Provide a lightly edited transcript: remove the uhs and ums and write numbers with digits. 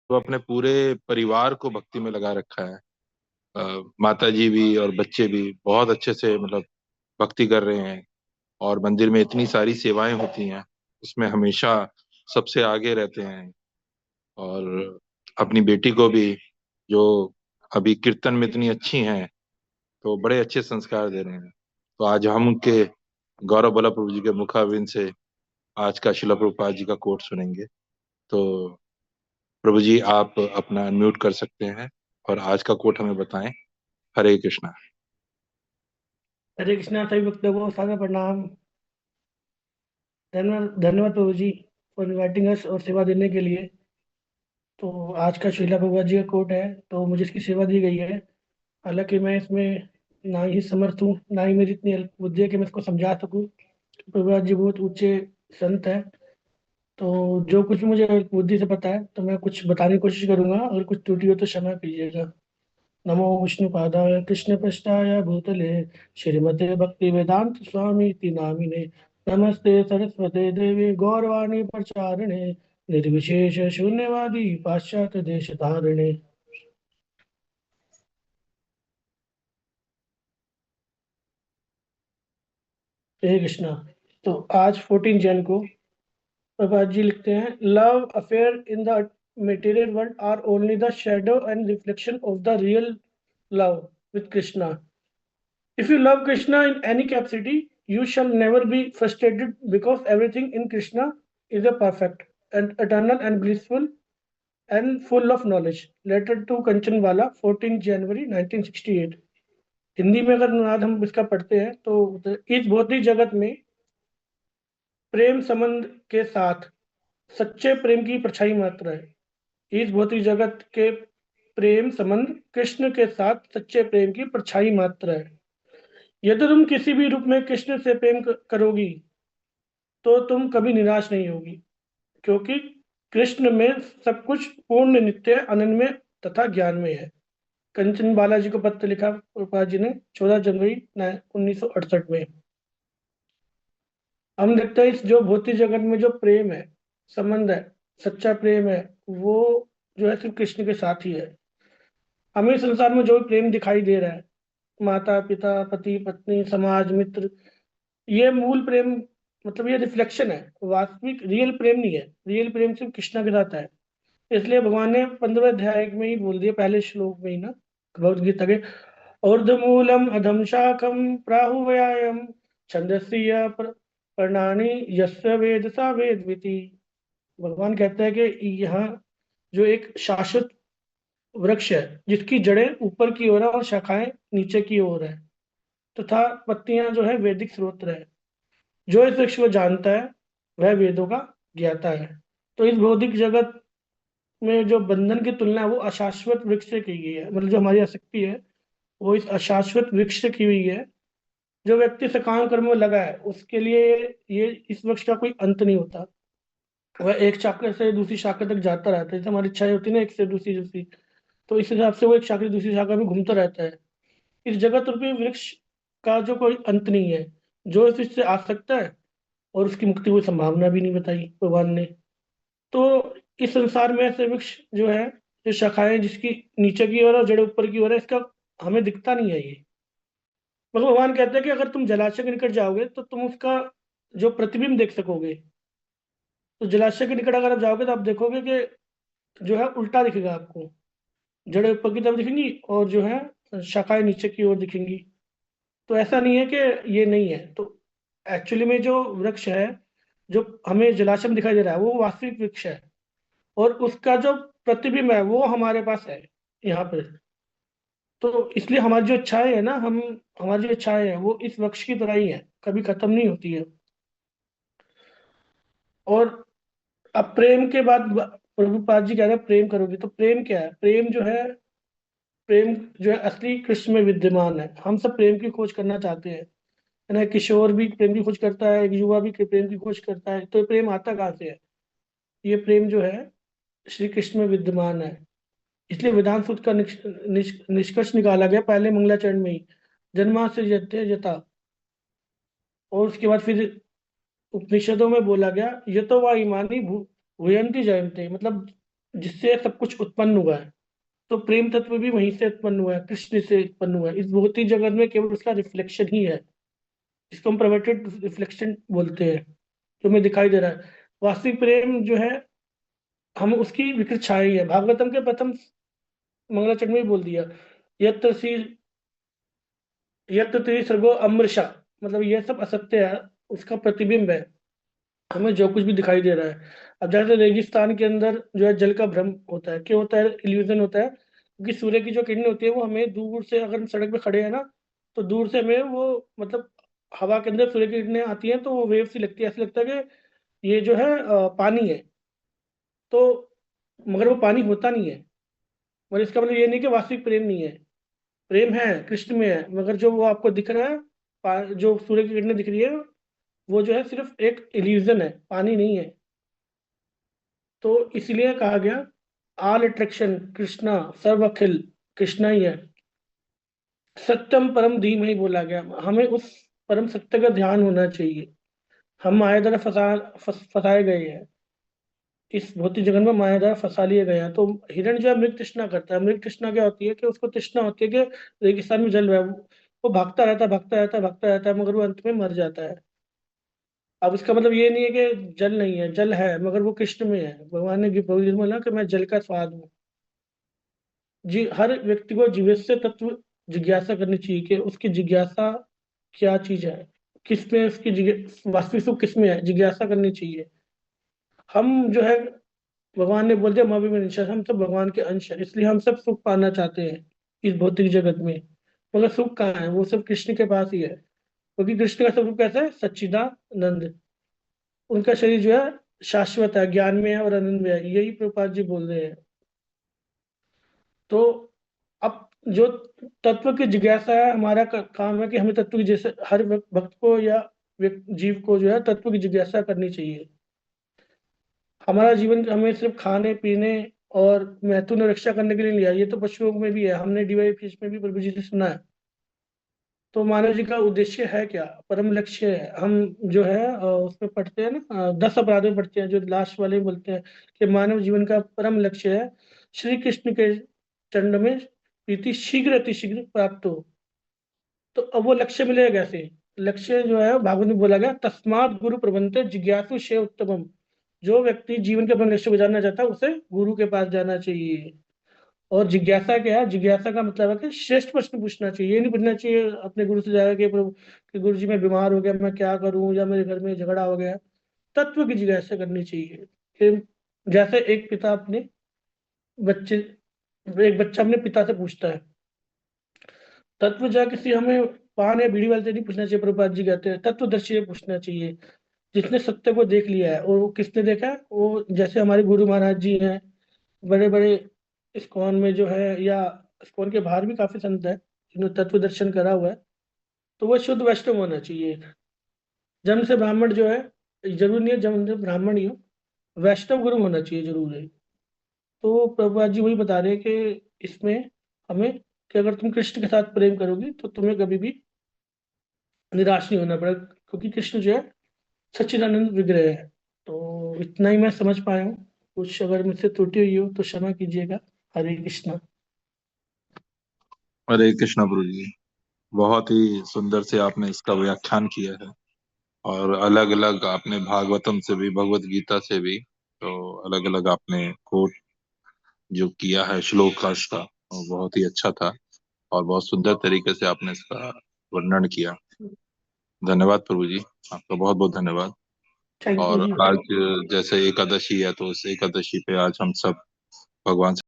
तो अपने पूरे परिवार को भक्ति में लगा रखा है। माता जी भी और बच्चे भी बहुत अच्छे से मतलब भक्ति कर रहे हैं। और मंदिर में इतनी सारी सेवाएं होती हैं, उसमें हमेशा सबसे आगे रहते हैं। और अपनी बेटी को भी, जो अभी कीर्तन में इतनी अच्छी हैं, तो बड़े अच्छे संस्कार दे रहे हैं। तो आज हम उनके गौरव बल्लभ प्रभु जी के मुखारविंद से आज का शिला प्रभुपाद जी का कोट सुनेंगे। तो प्रभु जी, आप अपना अनम्यूट कर सकते हैं और आज का कोट हमें बताएं। हरे कृष्णा। हरे कृष्णा सभी भक्तों को सादर प्रणाम। धन्यवाद धन्यवाद प्रभु जी फॉर इनवाइटिंग अस और सेवा देने के लिए। तो आज का श्रीला प्रभुपाद जी का कोट है, तो मुझे इसकी सेवा दी गई है। हालांकि मैं इसमें ना ही समर्थ हूँ, ना ही मेरी इतनी अल्प बुद्धि है कि मैं इसको समझा सकूँ। प्रभुपाद जी बहुत ऊंचे संत है। तो जो कुछ भी मुझे अल्प बुद्धि से पता है, तो मैं कुछ बताने की कोशिश करूंगा। अगर कुछ त्रुटि हो तो क्षमा कीजिएगा। नमो विष्णुपादाय कृष्णपृष्ठाय भूतले श्रीमते भक्ति वेदांत स्वामी इति नामिने। नमस्ते सरस्वते देवी गौरवाणी प्रचारिणे निर्विशेष शून्यवादी पाश्चात्य देश धारिणे। हे कृष्णा। तो आज 14 जन को प्रभात जी लिखते हैं, love affair in the material world are only the shadow and reflection of the real love with Krishna. If you love Krishna in any capacity, you shall never be frustrated because everything in Krishna is a perfect and eternal and blissful and full of knowledge. Letter to Kanchanwala, 14 January 1968। Hindi में अगर अनुवाद हम इसका पढ़ते हैं तो इस भौतिक जगत में प्रेम संबंध के साथ सच्चे प्रेम की परछाई मात्र है। इस भौतिक जगत के प्रेम संबंध कृष्ण के साथ सच्चे प्रेम की परछाई मात्र है। यदि तुम किसी भी रूप में कृष्ण से प्रेम करोगी तो तुम कभी निराश नहीं होगी, क्योंकि कृष्ण में सब कुछ पूर्ण नित्य अनन्य तथा ज्ञान में है। कंचन बालाजी को पत्र लिखा प्रभुपाद जी ने 14 जनवरी 1968 में। हम देखते हैं इस जो भौतिक जगत में जो प्रेम है, संबंध है, सच्चा प्रेम है, वो जो है सिर्फ कृष्ण के साथ ही है। हमें इस संसार में जो भी प्रेम दिखाई दे रहा है, माता पिता पति पत्नी समाज मित्र, ये मूल प्रेम, मतलब ये रिफ्लेक्शन है, वास्तविक रियल प्रेम नहीं है। रियल प्रेम सिर्फ कृष्णा के साथ है। इसलिए भगवान ने 15वें अध्याय में ही बोल दिया, पहले श्लोक में ही ना, भगवद गीता के, ऊर्ध्वमूलम अधम शाखम प्राहुव्यायम छंदस्य पर्णानि यस्य वेद सा वेदविति। भगवान कहते हैं कि यहाँ जो एक शाश्वत वृक्ष है, जिसकी जड़ें ऊपर की ओर है और शाखाएं नीचे की ओर है, तथा पत्तियां जो है वैदिक स्रोत है। जो इस वृक्ष को जानता है वह वेदों का ज्ञाता है। तो इस भौतिक जगत में जो बंधन की तुलना है वो अशाश्वत वृक्ष से की गई है। मतलब जो हमारी आसक्ति है वो इस अशाश्वत वृक्ष से की हुई है। जो व्यक्ति सकाम कर्म में लगा है उसके लिए ये इस वृक्ष का कोई अंत नहीं होता। वह एक शाखा से दूसरी शाखा तक जाता रहता है, जैसे हमारी इच्छाएं होती है ना, एक से दूसरी दूसरी, तो इस हिसाब से वो एक शाखा से दूसरी शाखा में घूमता रहता है। इस जगत रूपी वृक्ष का जो कोई अंत नहीं है। जो इस वृक्ष से आ सकता है और उसकी मुक्ति की संभावना भी नहीं बताई भगवान ने। तो इस संसार में ऐसे वृक्ष जो है, जो शाखाएं जिसकी नीचे की ओर है और जड़ ऊपर की ओर है, इसका हमें दिखता नहीं है ये। मगर भगवान कहते हैं कि अगर तुम जलाशय के निकट जाओगे तो तुम उसका जो प्रतिबिंब देख सकोगे। तो जलाशय के निकट अगर आप जाओगे तो आप देखोगे कि जो है उल्टा दिखेगा आपको। जड़ें ऊपर की तरफ दिखेंगी और जो है शाखाएं नीचे की ओर दिखेंगी। तो ऐसा नहीं है कि ये नहीं है। तो एक्चुअली में जो वृक्ष है, जो हमें जलाशय में दिखाई दे रहा है, वो वास्तविक वृक्ष है। और उसका जो प्रतिबिंब है वो हमारे पास है यहाँ पे। तो इसलिए हमारी जो इच्छाएं है ना, हम हमारी जो इच्छाएं है वो इस वृक्ष की तरह ही है, कभी खत्म नहीं होती है। और अब प्रेम के बाद प्रभुपाद जी कह रहे हैं प्रेम करोगे, तो प्रेम क्या है? प्रेम जो है, प्रेम जो है असली कृष्ण में विद्यमान है। हम सब प्रेम की खोज करना चाहते हैं, है ना। किशोर भी प्रेम की खोज करता है, एक युवा भी प्रेम की खोज करता है। तो ये प्रेम आता कहाँ से है? ये प्रेम जो है श्री कृष्ण में विद्यमान है। इसलिए वेदांत सूत्र का निष्कर्ष निकाला गया पहले मंगलाचरण में ही, जन्मा से यथे यथा। और उसके बाद फिर उपनिषदों में बोला गया, यतो वा इमानी भूयंती जयंते। मतलब जिससे सब कुछ उत्पन्न हुआ है। तो प्रेम तत्व भी वहीं से उत्पन्न हुआ है, कृष्ण से उत्पन्न हुआ है। इस भौतिक जगत में केवल उसका रिफ्लेक्शन ही है, इसको हम परवर्टेड रिफ्लेक्शन बोलते हैं, जो हमें दिखाई दे रहा है। वास्तविक प्रेम जो है, हम उसकी विकृत छाया ही है। भागवतम के प्रथम मंगलाचरण में भी बोल दिया, यत्र श्री यत्र त्रि सर्गो अमृषा, मतलब ये सब असत्य है, उसका प्रतिबिंब है, हमें जो कुछ भी दिखाई दे रहा है। अब जैसे रेगिस्तान के अंदर जो है जल का भ्रम होता है, क्यों होता है, इल्यूजन होता है, क्योंकि सूर्य की जो किरणें होती है वो हमें दूर से, अगर हम सड़क पे खड़े हैं ना, तो दूर से हमें वो, मतलब हवा के अंदर सूर्य की किरणें आती हैं तो वो वेव सी लगती है, ऐसा लगता है कि ये जो है पानी है। तो मगर वो पानी होता नहीं है। मगर इसका मतलब ये नहीं कि वास्तविक प्रेम नहीं है, प्रेम है, कृष्ण में है, मगर जो वो आपको दिख रहा है, जो सूर्य की किरणें दिख रही है, वो जो है सिर्फ एक इल्यूजन है, पानी नहीं है। तो इसलिए कहा गया, ऑल अट्रैक्शन कृष्णा, सर्व अखिल कृष्णा ही है। सत्यम परम धीमहि बोला गया, हमें उस परम सत्य का ध्यान होना चाहिए। हम माया द्वारा फंसाए गए हैं, इस भौतिक जगत में माया द्वारा फंसा लिए गए हैं। तो हिरण जो है मृग तृष्णा करता है। मृग तृष्णा क्या होती है, कि उसको तृष्णा होती है कि रेगिस्तान में जल रहा है, वो भागता रहता है, भागता रहता है, भागता रहता है, मगर वो अंत में मर जाता है। अब इसका मतलब ये नहीं है कि जल नहीं है, जल है, मगर वो कृष्ण में है। भगवान ने बोला कि मैं जल का स्वाद हूँ। जी, हर व्यक्ति को जीवस्य तत्व जिज्ञासा करनी चाहिए, कि उसकी जिज्ञासा क्या चीज है, किसमें उसकी वास्तविक सुख किसमें है, जिज्ञासा करनी चाहिए। हम जो है, भगवान ने बोल दिया माँ भी निशा, हम सब भगवान के अंश है, इसलिए हम सब सुख पाना चाहते हैं इस भौतिक जगत में। मगर सुख कहाँ है, वो सब कृष्ण के पास ही है, क्योंकि कृष्ण का स्वरूप कैसा है, सच्चिदानंद। उनका शरीर जो है शाश्वत है, ज्ञान में है और आनंद में है, यही प्रभुपाद जी बोल रहे हैं। तो अब जो तत्व की जिज्ञासा है, हमारा काम है कि हमें तत्व की, जैसे हर भक्त को या जीव को जो है तत्व की जिज्ञासा करनी चाहिए। हमारा जीवन हमें सिर्फ खाने पीने और मैथुन रक्षा करने के लिए लिया, ये तो पशुओं में भी है, हमने डीवाई फिश में भी प्रभु जी से सुना है। तो मानव जी का उद्देश्य है क्या, परम लक्ष्य है। हम जो है उसमें पढ़ते हैं ना, 10 अपराध में पढ़ते हैं, जो लास्ट वाले में बोलते हैं कि मानव जीवन का परम लक्ष्य है श्री कृष्ण के चरण में प्रीति शीघ्र अति शीघ्र प्राप्त हो। तो अब वो लक्ष्य मिलेगा कैसे, लक्ष्य जो है भागवत में बोला गया, तस्मात गुरु प्रबंध जिज्ञासु शे उत्तमम। जो व्यक्ति जीवन के अपने लक्ष्य को जानना चाहता है, उसे गुरु के पास जाना चाहिए। और जिज्ञासा क्या है, जिज्ञासा का मतलब है कि श्रेष्ठ प्रश्न पूछना चाहिए। ये नहीं पूछना चाहिए अपने गुरु से जाकर कि प्रभु, कि गुरु जी मैं बीमार हो गया, मैं क्या करूं, या मेरे घर में झगड़ा हो गया। तत्व की जिज्ञासा करनी चाहिए। कि जैसे एक पिता अपने बच्चे एक बच्चा अपने पिता से पूछता है, तत्व जा किसी हमें पान या बीड़ी वाले से नहीं पूछना चाहिए। प्रभुपाद जी कहते हैं तत्वदर्शी से पूछना चाहिए, जिसने सत्य को देख लिया है। और वो किसने देखा है, वो जैसे हमारे गुरु महाराज जी हैं, बड़े बड़े इस्कॉन में जो है, या इस्कॉन के बाहर भी काफी संत है जिन्होंने तत्व दर्शन करा हुआ है। तो वो शुद्ध वैष्णव होना चाहिए। जन्म से ब्राह्मण जो है, जरूरी नहीं है जन्म से ब्राह्मण ही हो, वैष्णव गुरु होना चाहिए जरूर है। तो प्रभुपाद जी वही बता रहे हैं कि इसमें हमें, कि अगर तुम कृष्ण के साथ प्रेम करोगी तो तुम्हें कभी भी निराश नहीं होना पड़ेगा, क्योंकि कृष्ण जो है सच्चिदानंद विग्रह है। तो इतना ही मैं समझ पाया हूँ, कुछ अगर मुझसे त्रुटि हुई हो तो क्षमा कीजिएगा। हरे कृष्णा। हरे कृष्णा प्रभु जी। बहुत ही सुंदर से आपने इसका व्याख्यान किया है, और अलग अलग आपने भागवतम से भी भगवत गीता से भी, तो अलग अलग आपने कोट जो किया है श्लोक का इसका, वो बहुत ही अच्छा था। और बहुत सुंदर तरीके से आपने इसका वर्णन किया। धन्यवाद प्रभु जी, आपका बहुत बहुत धन्यवाद। थैंक यू और जी। आज जैसे एकादशी है, तो इस एकादशी पे आज हम सब भगवान